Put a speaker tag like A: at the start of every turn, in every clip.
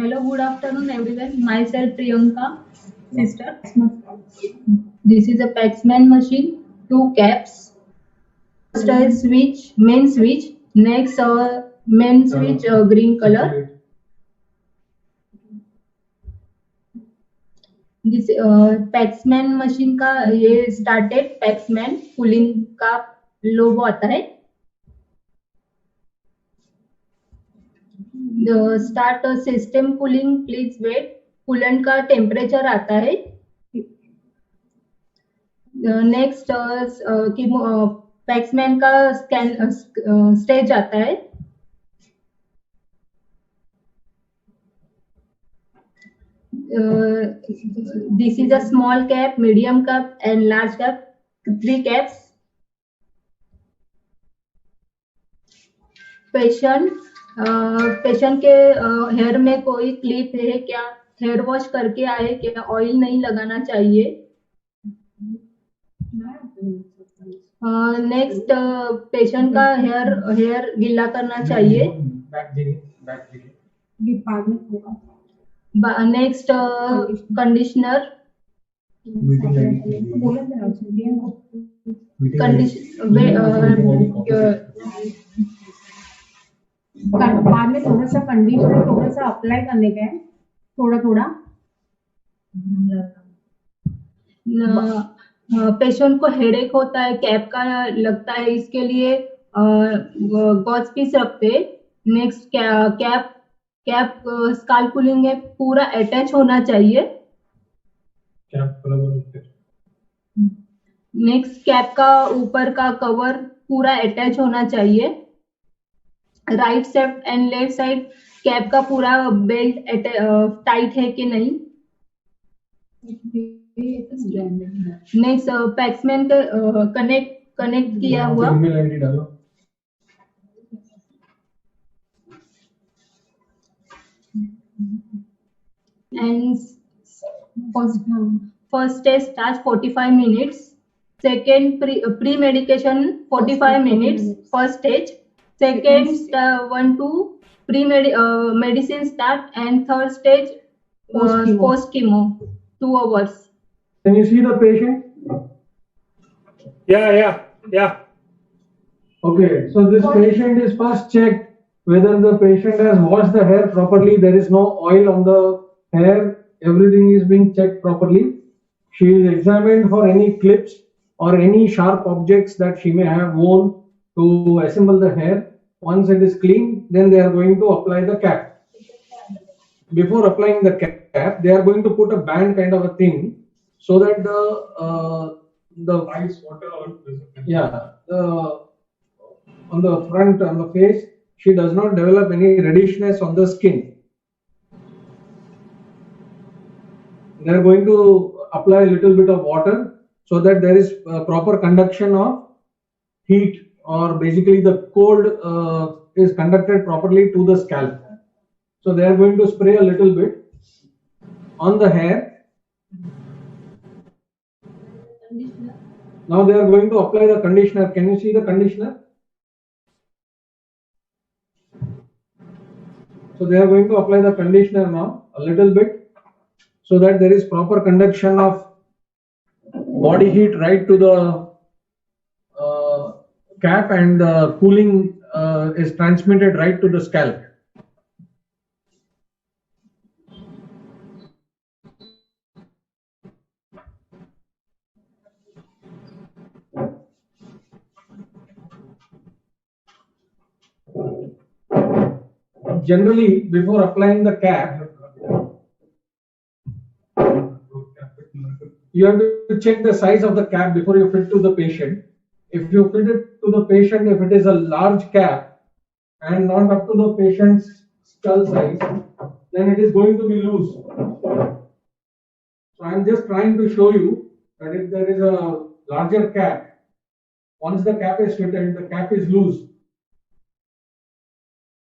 A: Hello, good afternoon, everyone. Myself Priyanka, sister. This is a Paxman machine. Two caps. First is switch, main switch. Next, main switch green color. This Paxman machine का ये started Paxman cooling का logo आता है. Start system cooling please wait. Coolant का temperature आता है. Next Paxman का stage आता है. This is a small cap, medium cap and large cap. 3 caps. Patient के हेयर में कोई क्लिप है क्या? हेयर वॉश करके आए क्या? ऑयल नहीं लगाना चाहिए. नेक्स्ट पेशेंट का हेयर गीला करना चाहिए. Next conditioner.
B: बाद में थोड़ा सा कंडीशनर थोड़ा सा अप्लाई करने का है, थोड़ा थोड़ा.
A: पेशेंट को हेडेक होता है, कैप का लगता है, इसके लिए गॉज पीस रखते. नेक्स्ट कैप स्काल कूलिंग है, पूरा अटैच होना चाहिए. नेक्स्ट कैप का ऊपर का कवर पूरा अटैच होना चाहिए. Right side and left side cap का पूरा बेल्ट टाइट है कि नहीं. नेक्स्ट पैक्समैन का कनेक्ट किया हुआ. And first stage start 45 minutes. Second pre medication 45 minutes first stage. Second 1 to pre-medicine start, and third stage post chemo 2 hours.
C: Can you see the patient?
D: Yeah.
C: Okay, so this patient is first checked whether the patient has washed the hair properly. There is no oil on the hair. Everything is being checked properly. She is examined for any clips or any sharp objects that she may have worn to assemble the hair. Once it is clean, then they are going to apply the cap. Before applying the cap, they are going to put a band kind of a thing so that the
D: Ice, water, or
C: on the front, on the face, she does not develop any reddishness on the skin. They are going to apply a little bit of water so that there is proper conduction of heat, or basically the cold is conducted properly to the scalp. So they are going to spray a little bit on the hair. Now they are going to apply the conditioner. Can you see the conditioner? So they are going to apply the conditioner now a little bit so that there is proper conduction of body heat right to the cap, and cooling is transmitted right to the scalp. Generally, before applying the cap, you have to check the size of the cap before you fit to the patient. If you fit it to the patient, if it is a large cap and not up to the patient's skull size, then it is going to be loose. So I am just trying to show you that if there is a larger cap, once the cap is fitted, the cap is loose.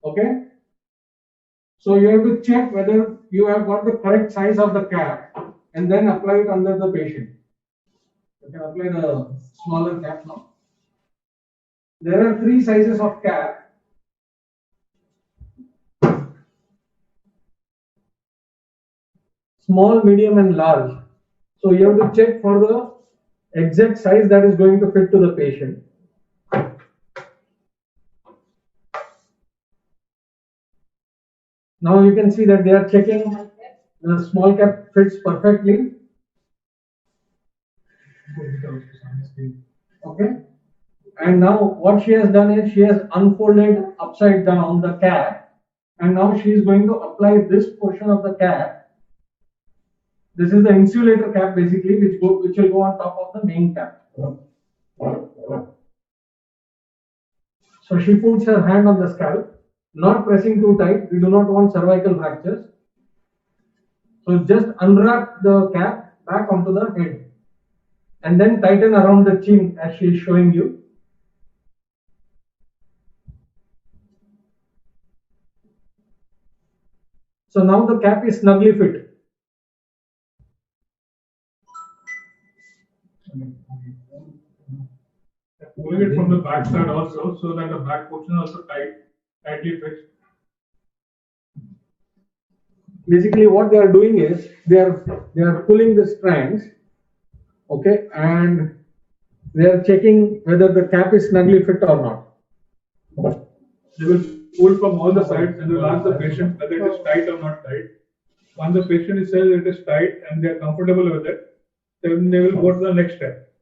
C: Okay? So you have to check whether you have got the correct size of the cap and then apply it under the patient. You can apply the smaller cap now. There are 3 sizes of cap. small, medium, and large. So you have to check for the exact size that is going to fit to the patient. Now you can see that they are checking the small cap fits perfectly. Okay. And now what she has done is she has unfolded upside down the cap, and now she is going to apply this portion of the cap. This is the insulator cap basically, which will go on top of the main cap. So she puts her hand on the scalp, not pressing too tight. We do not want cervical fractures. So just unwrap the cap back onto the head, and then tighten around the chin as she is showing you. So now the cap is snugly fit.
D: Pulling it from the back side also, so that the back portion also tightly fixed.
C: Basically what they are doing is they are pulling the strands, okay, and they are checking whether the cap is snugly fit or not.
D: They will pull from all the sides and they will ask the patient whether it is tight or not tight. Once the patient says it is tight and they are comfortable with it, then they will go to the next step.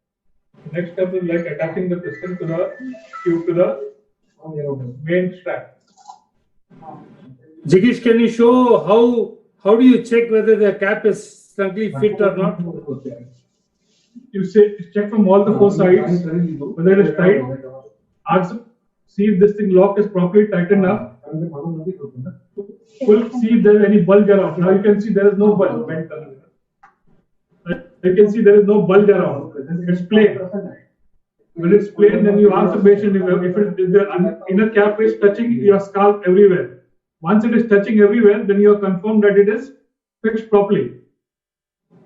D: The next step is like attaching the piston to the tube to the main strap.
E: Jigish, can you show how do you check whether the cap is snugly fit or not?
D: You check from all the four sides whether it is tight. Ask, see if this thing lock is properly tightened up. Pull, see if there is any bulge around. Now you can see there is no bulge. You can see there is no bulge around. It's plain. When it's plain, then you ask the patient if the inner cap is touching your scalp everywhere. Once it is touching everywhere, then you are confirmed that it is fixed properly.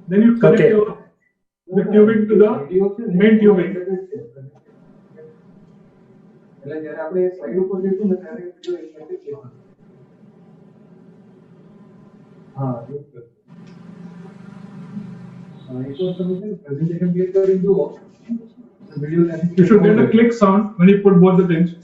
D: Then you connect the tubing to the main tubing. You should get a click sound when you put both the things.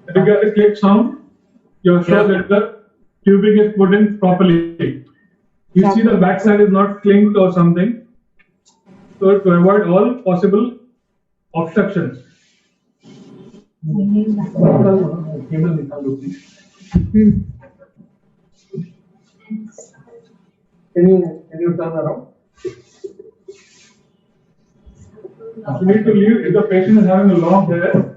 D: If you get a click sound, you're sure that the tubing is put in properly. You see the backside is not clinked or something. So to avoid all possible obstructions.
C: Can you turn around?
D: You need to leave if the patient is having a long hair.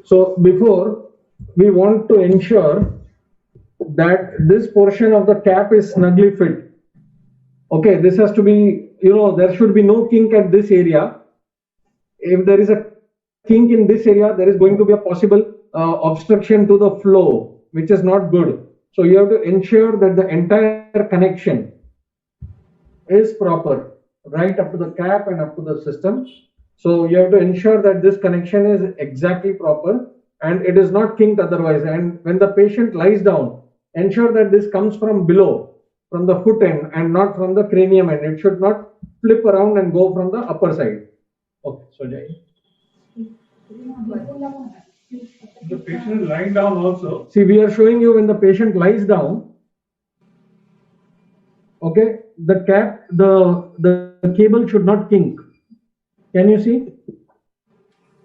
C: So before, we want to ensure that this portion of the cap is snugly fit. Okay, this has to be, there should be no kink at this area. If there is a kink in this area, there is going to be a possible obstruction to the flow, which is not good. So you have to ensure that the entire connection is proper, right up to the cap and up to the system. So you have to ensure that this connection is exactly proper and it is not kinked otherwise. And when the patient lies down, ensure that this comes from below, from the foot end and not from the cranium end. It should not flip around and go from the upper side. Okay, so Jai.
D: The patient is lying down also.
C: See, we are showing you when the patient lies down. Okay, the cap, the cable should not kink. Can you see?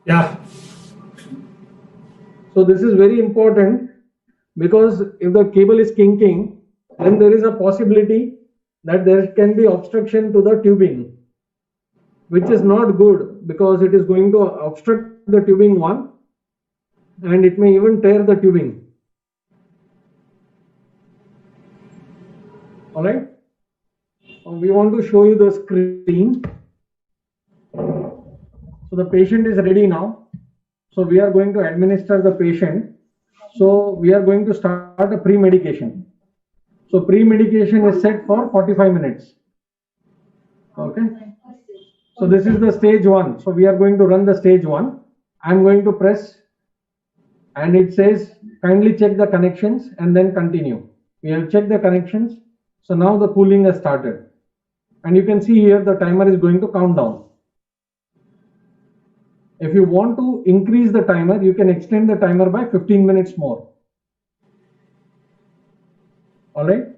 E: Yeah.
C: So this is very important because if the cable is kinking, then there is a possibility that there can be obstruction to the tubing, which is not good because it is going to obstruct the tubing one and it may even tear the tubing. Alright? We want to show you the screen. So So the patient is ready now. So we are going to administer the patient. So we are going to start a pre-medication. So pre-medication is set for 45 minutes. Okay. So this is the stage 1. So we are going to run the stage 1. I am going to press and it says kindly check the connections and then continue. We have checked the connections. So now the cooling has started. And you can see here the timer is going to count down. If you want to increase the timer, you can extend the timer by 15 minutes more. Alright.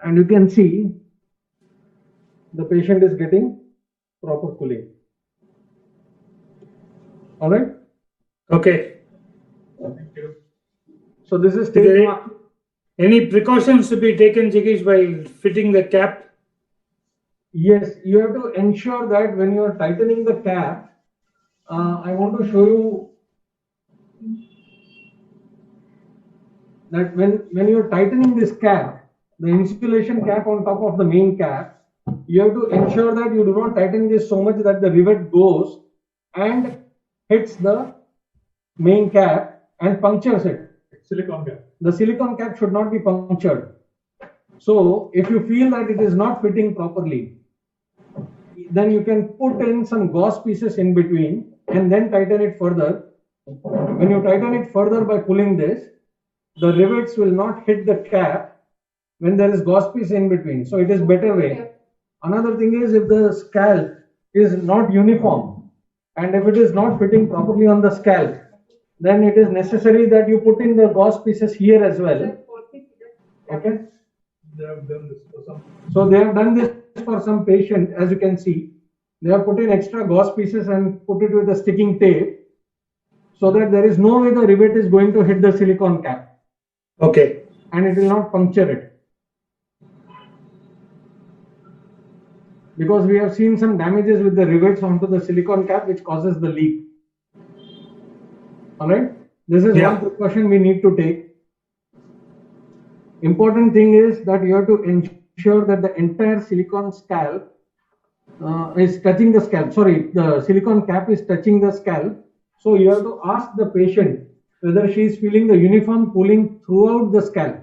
C: And you can see the patient is getting proper cooling. Alright.
E: Okay.
D: Thank you.
C: So this is
E: Is
C: stage
E: there
C: 1.
E: any precautions to be taken, Jignesh, while fitting the cap?
C: Yes, you have to ensure that when you are tightening the cap, I want to show you that when you are tightening this cap, the insulation cap on top of the main cap, you have to ensure that you do not tighten this so much that the rivet goes and hits the main cap and punctures it.
D: Silicon cap.
C: The silicone cap should not be punctured. So if you feel that it is not fitting properly, then you can put in some gauze pieces in between and then tighten it further. When you tighten it further by pulling this, the rivets will not hit the cap when there is gauze piece in between. So it is better way. Another thing is if the scalp is not uniform and if it is not fitting properly on the scalp, then it is necessary that you put in the gauze pieces here as well. Okay.
D: They have done this for some.
C: So they have done this for some patient, as you can see. They have put in extra gauze pieces and put it with a sticking tape so that there is no way the rivet is going to hit the silicone cap
E: Okay.
C: and it will not puncture it. Because we have seen some damages with the rivets onto the silicone cap which causes the leak. Alright, this is
E: Yeah.
C: one precaution we need to take. Important thing is that you have to ensure that the entire silicone scalp is touching the scalp. Sorry, the silicone cap is touching the scalp. So you have to ask the patient whether she is feeling the uniform cooling throughout the scalp.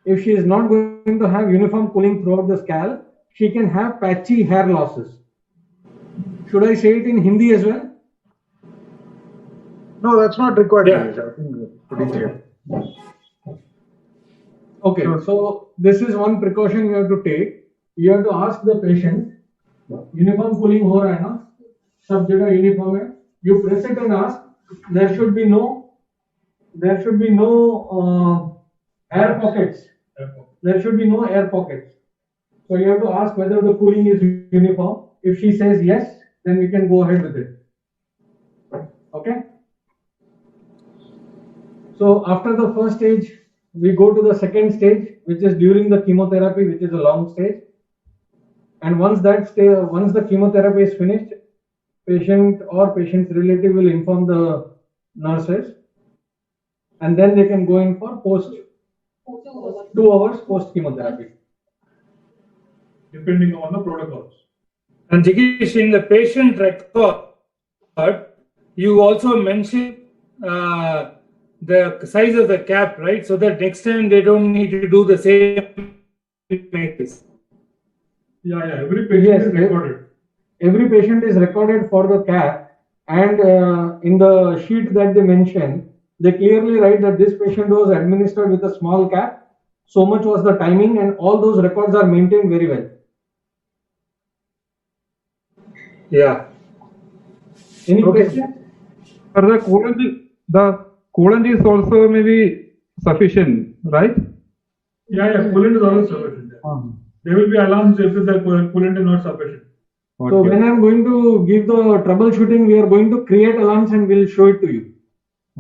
C: If she is not going to have uniform cooling throughout the scalp, she can have patchy hair losses. Should I say it in Hindi as well?
F: No, that's not required.
E: Yeah.
F: Dinesh. I think pretty clear.
C: Okay, so this is one precaution you have to take. You have to ask the patient, uniform cooling हो रहा है ना? सब जगह uniform है. You press it and ask. There should be no air pockets. There should be no air pockets. So you have to ask whether the cooling is uniform. If she says yes, then we can go ahead with it. Okay. So after the first stage, we go to the second stage, which is during the chemotherapy, which is a long stage. And once the chemotherapy is finished, patient or patient's relative will inform the nurses, and then they can go in for 2 hours post chemotherapy.
D: Depending on the protocols.
E: And Jignesh, in the patient record, you also mentioned the size of the cap, right? So that next time they don't need to do the same practice.
D: Yeah, every patient
C: Yes,
D: is recorded.
C: Every patient is recorded for the cap, and in the sheet that they mention, they clearly write that this patient was administered with a small cap, so much was the timing, and all those records are maintained very well.
E: Yeah.
C: Any
F: Okay.
C: questions?
G: For the coolant is also maybe sufficient, right?
D: Yeah, coolant is always sufficient. There will be alarms if the coolant is not sufficient.
C: So when I am going to give the troubleshooting, we are going to create alarms and we'll show it to you.